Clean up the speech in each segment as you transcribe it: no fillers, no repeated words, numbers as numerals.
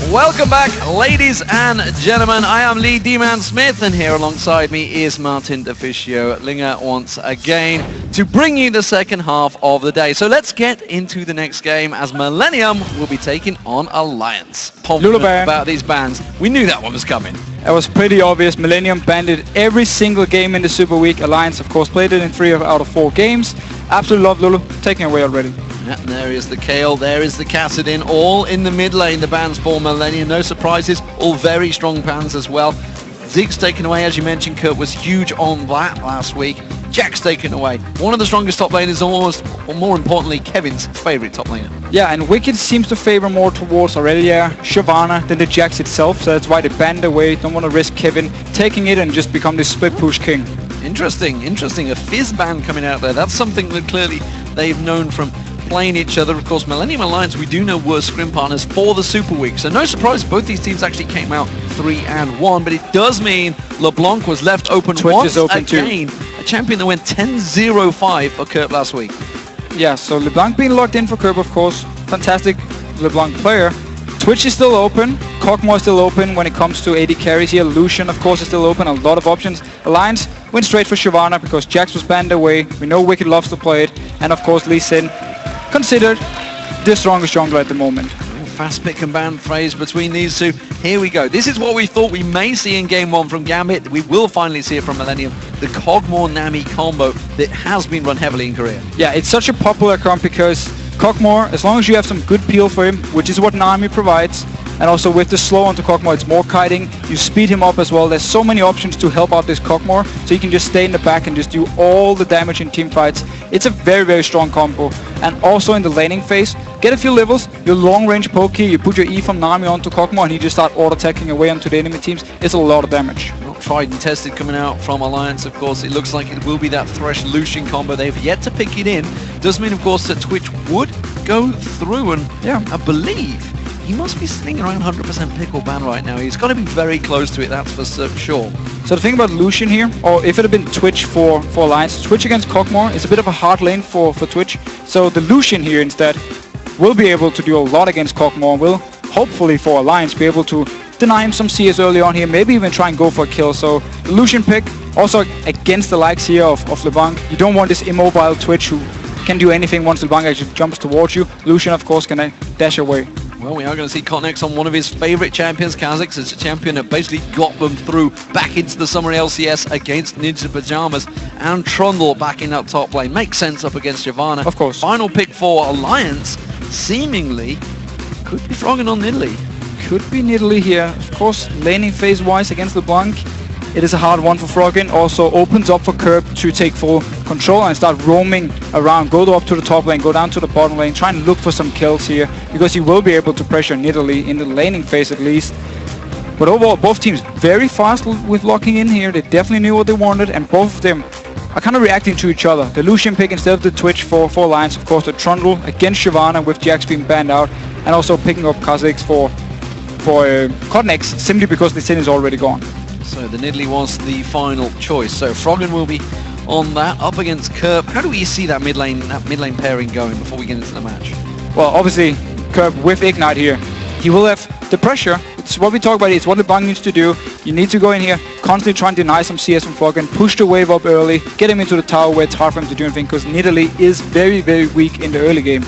Welcome back, ladies and gentlemen. I am Lee D-Man Smith, and here alongside me is Martin Deficio Linger once again to bring you the second half of the day. So let's get into the next game as Millennium will be taking on Alliance. Confident about these bans. We knew that one was coming. It was pretty obvious. Millennium banned it every single game in the Super Week. Alliance, of course, played it in 3 out of 4 games. Absolutely love Lulu. Taking away already. Yeah, there is the Kale, there is the Kassadin, all in the mid lane, the bans for Millennium. No surprises, all very strong bans as well. Zeke's taken away, as you mentioned, Kurt was huge on that last week. Jack's taken away. One of the strongest top laners, almost, or more importantly, Kevin's favourite top laner. Yeah, and Wicked seems to favour more towards Aurelia, Shyvana than the Jax itself, so that's why they banned away. Don't want to risk Kevin taking it and just become this split push king. Interesting. A Fizz ban coming out there. That's something that clearly they've known from playing each other. Of course, Millennium Alliance, we do know, were scrim partners for the Super Week. So no surprise, both these teams actually came out 3-1. But it does mean LeBlanc was left open Twitch once is open again. Too. A champion that went 10-0-5 for Kurt last week. Yeah, so LeBlanc being locked in for Kerb, of course. Fantastic LeBlanc player. Twitch is still open. Cockmore is still open when it comes to AD carries here. Lucian, of course, is still open. A lot of options. Alliance went straight for Shyvana because Jax was banned away. We know Wicked loves to play it. And, of course, Lee Sin, considered the strongest jungler at the moment. Fast pick and ban phase between these two. Here we go. This is what we thought we may see in Game 1 from Gambit. We will finally see it from Millennium. The Cogmore-Nami combo that has been run heavily in Korea. Yeah, it's such a popular comp because Cogmore, as long as you have some good peel for him, which is what Nami provides, and also with the slow onto Cogmore, it's more kiting. You speed him up as well. There's so many options to help out this Cogmore, so you can just stay in the back and just do all the damage in team fights. It's a very, very strong combo. And also in the laning phase, get a few levels, your long range poke here, you put your E from Nami onto Cogmore and you just start auto-attacking away onto the enemy teams. It's a lot of damage. Not tried and tested coming out from Alliance, of course. It looks like it will be that Thresh Lucian combo. They've yet to pick it in. Does mean, of course, that Twitch would go through, and yeah, I believe he must be sitting around 100% pickle ban right now. He's got to be very close to it, that's for sure. So the thing about Lucian here, or if it had been Twitch for Alliance, Twitch against Cogmore is a bit of a hard lane for Twitch. So the Lucian here instead will be able to do a lot against Cogmore, will hopefully for Alliance be able to deny him some CS early on here, maybe even try and go for a kill. So the Lucian pick, also against the likes here of LeBlanc. You don't want this immobile Twitch who can do anything once LeBlanc actually jumps towards you. Lucian, of course, can dash away. Well, we are going to see Cotnex on one of his favourite champions, Kha'Zix. It's a champion that basically got them through back into the summer LCS against Ninja Pajamas, and Trundle back in that top lane. Makes sense up against Shyvana. Of course. Final pick for Alliance, seemingly, could be Froggen on Nidalee. Could be Nidalee here. Of course, laning phase-wise against LeBlanc, it is a hard one for Froggen. Also opens up for Kerb to take full control and start roaming around. Go up to the top lane, go down to the bottom lane, try and look for some kills here, because he will be able to pressure Nidalee in the laning phase at least. But overall, both teams very fast with locking in here. They definitely knew what they wanted, and both of them are kind of reacting to each other. The Lucian pick instead of the Twitch for Alliance, of course, the Trundle against Shyvana with Jax being banned out, and also picking up Kha'Zix for Cotnex simply because the Sin is already gone. So the Nidalee was the final choice. So Froggen will be on that up against Kerb. How do we see that mid lane pairing going before we get into the match? Well, obviously Kerb with Ignite here, he will have the pressure. It's what we talk about. It's what LeBlanc needs to do. You need to go in here, constantly try and deny some CS from Froggen, push the wave up early, get him into the tower where it's hard for him to do anything, because Nidalee is very, very weak in the early game.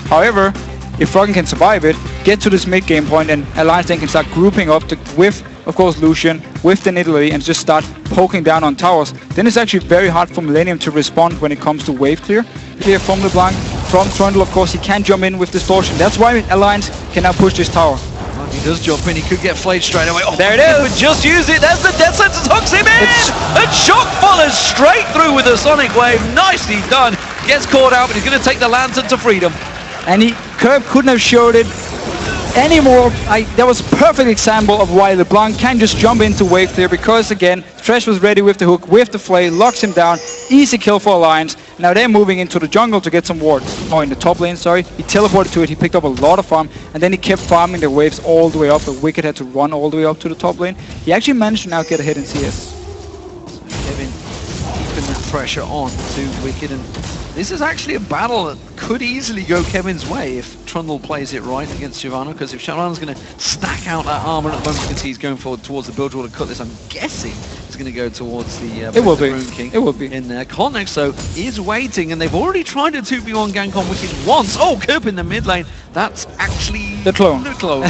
However, if Froggen can survive it, get to this mid game point, and Alliance then can start grouping up with, of course, Lucian, with the Nidalee, and just start poking down on towers, then it's actually very hard for Millennium to respond when it comes to wave clear. Clear from LeBlanc, from Trundle, of course, he can jump in with Distortion. That's why Alliance can now push this tower. Well, he does jump in, he could get flayed straight away. Oh, there it is! But just use it, there's the Death Sentence, hooks him in! And Shock follows straight through with the Sonic Wave. Nicely done. Gets caught out, but he's going to take the Lantern to freedom. And Kerb couldn't have showed it anymore. That was a perfect example of why LeBlanc can just jump into wave clear, because again, Thresh was ready with the hook, with the flay, locks him down, easy kill for Alliance. Now they're moving into the jungle to get some wards. Oh, in the top lane, sorry. He teleported to it, he picked up a lot of farm, and then he kept farming the waves all the way up. The Wicked had to run all the way up to the top lane. He actually managed to now get a hit in CS. So Kevin keeping that pressure on to Wicked, and This is actually a battle that could easily go Kevin's way if Trundle plays it right against Shyvana, because if Shyvana's going to stack out that armor at the moment, you can see he's going forward towards the Bilgewater Cutlass. I'm guessing he's going to go towards the Rune King. It will be. In there. Connex, though, is waiting, and they've already tried a 2v1 gank on Wicked once. Oh, Kerp in the mid lane. That's actually... the clone. The clone.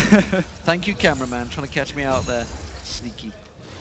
Thank you, cameraman, trying to catch me out there. Sneaky.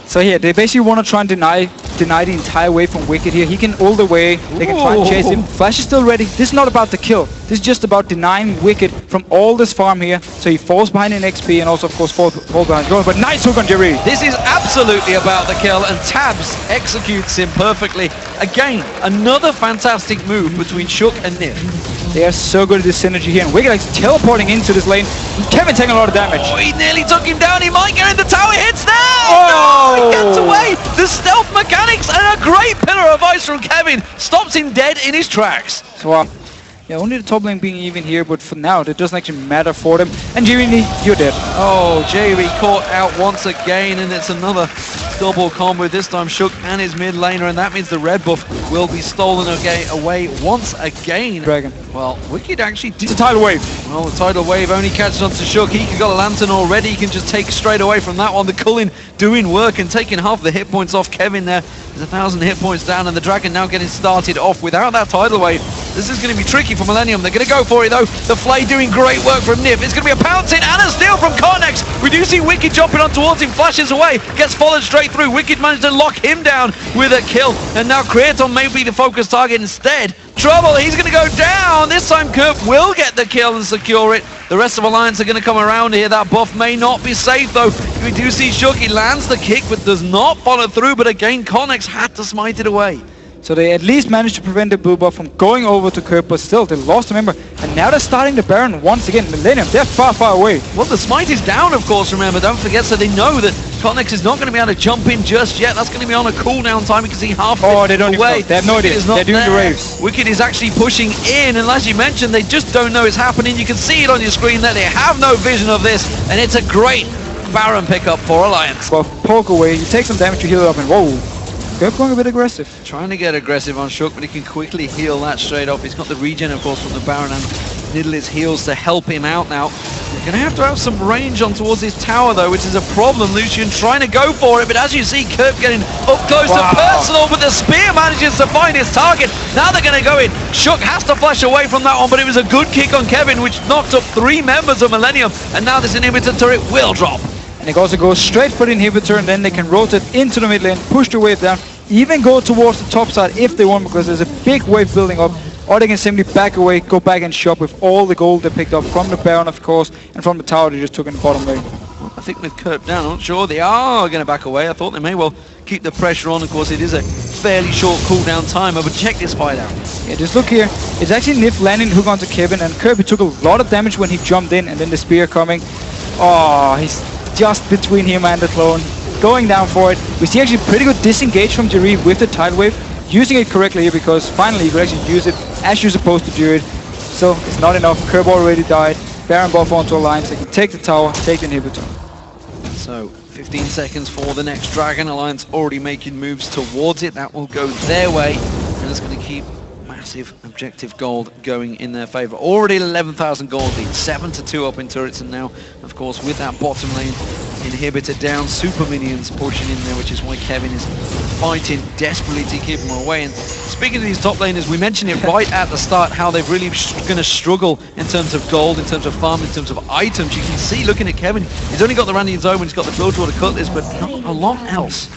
So here, they basically want to try and deny the entire wave from Wicked here. He can ult away, they can try and chase him. Flash is still ready. This is not about the kill. This is just about denying Wicked from all this farm here. So he falls behind in XP and also, of course, falls behind goal. But nice hook on Jerry. This is absolutely about the kill, and Tabs executes him perfectly. Again, another fantastic move between Shook and Nif. They are so good at this synergy here, and Wicked is teleporting into this lane. Kevin taking a lot of damage. Oh, he nearly took him down. He might get in the tower. Hits there. Oh! No, he gets away. The stealth mechanics and a great pillar of ice from Kevin stops him dead in his tracks. So, yeah, only the top lane being even here, but for now, it doesn't actually matter for them. And Jirini, you're dead. Oh, Jerry caught out once again, and it's another double combo, this time Shook and his mid laner, and that means the red buff will be stolen away once again. Dragon. Well, Wicked actually did... It's a tidal wave. Well, the tidal wave only catches on to Shook. He got a lantern already. He can just take straight away from that one. The Cullen doing work and taking half the hit points off Kevin there. There's 1,000 hit points down, and the Dragon now getting started off without that tidal wave. This is going to be tricky for Millennium. They're going to go for it though. The Flay doing great work from Nif. It's going to be a pouncing and a steal from Connex. We do see Wicked jumping on towards him, flashes away, gets followed straight through. Wicked managed to lock him down with a kill, and now Creaton may be the focus target instead. Trouble, he's going to go down. This time Kerp will get the kill and secure it. The rest of Alliance are going to come around here. That buff may not be safe though. We do see Shook, he lands the kick but does not follow through, but again Connex had to smite it away. So they at least managed to prevent the blue buff from going over to Kerp, but still they lost a member. And now they're starting the Baron once again. Millennium, they're far, far away. Well, the smite is down, of course, remember. Don't forget, so they know that Connex is not going to be able to jump in just yet. That's going to be on a cooldown time. You can see half of it they don't away. Even know. They have no idea. They're doing the raves. Wicked is actually pushing in, and as you mentioned, they just don't know it's happening. You can see it on your screen that they have no vision of this, and it's a great Baron pickup for Alliance. Well, poke away, you take some damage, you heal it up, and whoa. Kerp going a bit aggressive. Trying to get aggressive on Shook, but he can quickly heal that straight off. He's got the regen, of course, from the Baron, and Niddle his heals to help him out now. They're going to have some range on towards his tower, though, which is a problem. Lucian trying to go for it, but as you see, Kerp getting up close and personal, but the spear manages to find his target. Now they're going to go in. Shook has to flash away from that one, but it was a good kick on Kevin, which knocked up 3 members of Millennium, and now this inhibitor turret will drop. And they also go straight for the inhibitor, and then they can rotate into the mid lane, push the wave down, even go towards the top side if they want, because there's a big wave building up, or they can simply back away, go back and shop with all the gold they picked up from the Baron, of course, and from the tower they just took in the bottom lane. I think with Kerp down, I'm not sure they are going to back away. I thought they may well keep the pressure on. Of course, it is a fairly short cooldown timer, but check this fight out. Yeah, just look here. It's actually Nif landing the hook onto Kevin, and Kirby took a lot of damage when he jumped in, and then the spear coming. Oh, he's just between him and the clone. Going down for it. We see actually pretty good disengage from Jerry with the tidal wave. Using it correctly here, because finally you could actually use it as you're supposed to do it. So it's not enough. Kerb already died. Baron buff onto Alliance. They can take the tower, take the inhibitor. So 15 seconds for the next Dragon. Alliance already making moves towards it. That will go their way, and it's going to keep massive objective gold going in their favor. Already 11,000 gold lead, 7-2 up in turrets, and now, of course, with that bottom lane inhibitor down, super minions pushing in there, which is why Kevin is fighting desperately to keep them away. And speaking of these top laners, we mentioned it right at the start, how they're really going to struggle in terms of gold, in terms of farm, in terms of items. You can see, looking at Kevin, he's only got the Randy Zone, he's got the Bilgewater Cutlass, but not a lot else.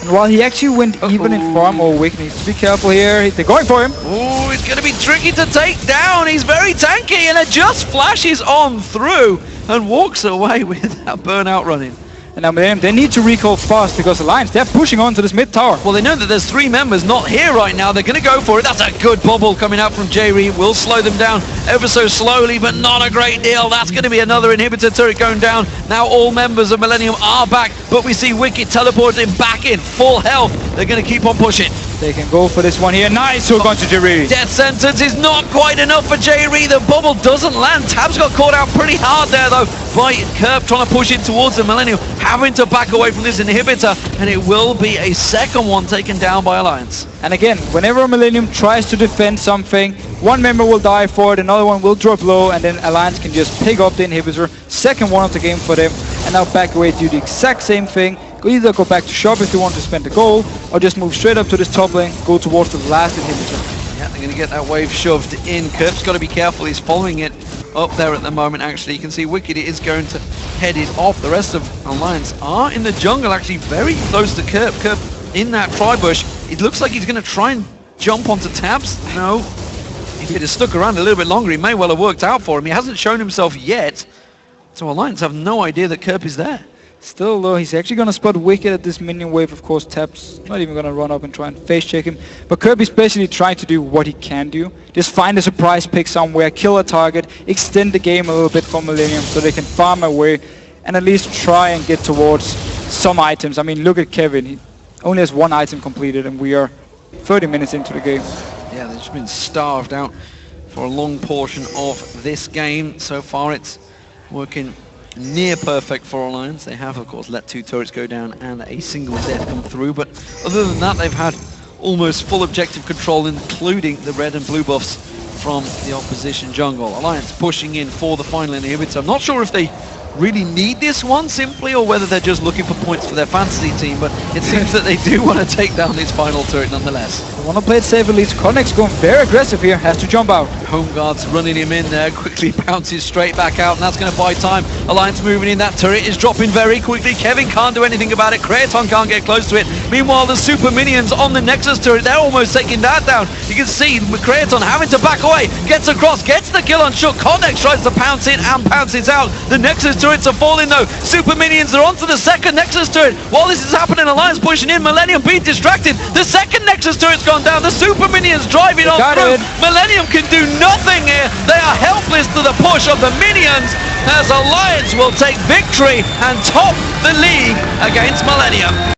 And while he actually went even in farm or weak, needs to be careful here. They're going for him. Oh, it's going to be tricky to take down. He's very tanky, and it just flashes on through and walks away with that burnout running. And now they need to recall fast, because Alliance, they're pushing on to this mid tower. Well, they know that there's 3 members not here right now. They're going to go for it. That's a good bubble coming out from J-Re. Will slow them down ever so slowly, but not a great deal. That's going to be another inhibitor turret going down. Now all members of Millennium are back, but we see Wicked teleporting back in full health. They're going to keep on pushing. They can go for this one here. Nice hook onto Jerry. Death sentence is not quite enough for Jerry. The bubble doesn't land. Tabs got caught out pretty hard there though by Kerp trying to push it towards the Millennium, having to back away from this inhibitor, and it will be a second one taken down by Alliance. And again, whenever Millennium tries to defend something, one member will die for it, another one will drop low, and then Alliance can just pick up the inhibitor. Second one of the game for them, and now back away, do the exact same thing. Either go back to shop if they want to spend the gold, or just move straight up to this top lane, go towards the last inhibitor. Yeah, they're going to get that wave shoved in. Kerp's got to be careful, he's following it up there at the moment actually. You can see Wicked is going to head it off. The rest of Alliance are in the jungle actually very close to Kerp. Kerp in that tri-bush. It looks like he's going to try and jump onto Tabs. No. If he'd have stuck around a little bit longer, he may well have worked out for him. He hasn't shown himself yet. So Alliance have no idea that Kerp is there. Still though, he's actually going to spot Wicked at this minion wave. Of course, Tabs not even going to run up and try and face check him. But Kirby's basically trying to do what he can do. Just find a surprise pick somewhere, kill a target, extend the game a little bit for Millennium so they can farm away and at least try and get towards some items. I mean, look at Kevin. He only has one item completed and we are 30 minutes into the game. Yeah, they've just been starved out for a long portion of this game. So far it's working near perfect for Alliance. They have, of course, let 2 turrets go down and a single death come through, but other than that, they've had almost full objective control, including the red and blue buffs from the opposition jungle. Alliance pushing in for the final inhibitor. I'm not sure if they really need this one simply, or whether they're just looking for points for their fantasy team, but it seems that they do want to take down this final turret nonetheless. They want to play it safe at least. Connect's going very aggressive here, has to jump out. Home guard's running him in there, quickly bounces straight back out, and that's going to buy time. Alliance moving in, that turret is dropping very quickly. Kevin can't do anything about it, Kraton can't get close to it. Meanwhile, the super minions on the Nexus turret, they're almost taking that down. You can see Kraton having to back away, gets across, gets the kill on Shook. Connex tries to pounce in and pounces out. The Nexus turrets are falling though. Super minions are onto the second Nexus turret. While this is happening, Alliance pushing in, Millennium being distracted. The second Nexus turret's gone down. The super minions driving on through. Millennium can do nothing here. They are helpless to the push of the minions as Alliance will take victory and top the league against Millennium.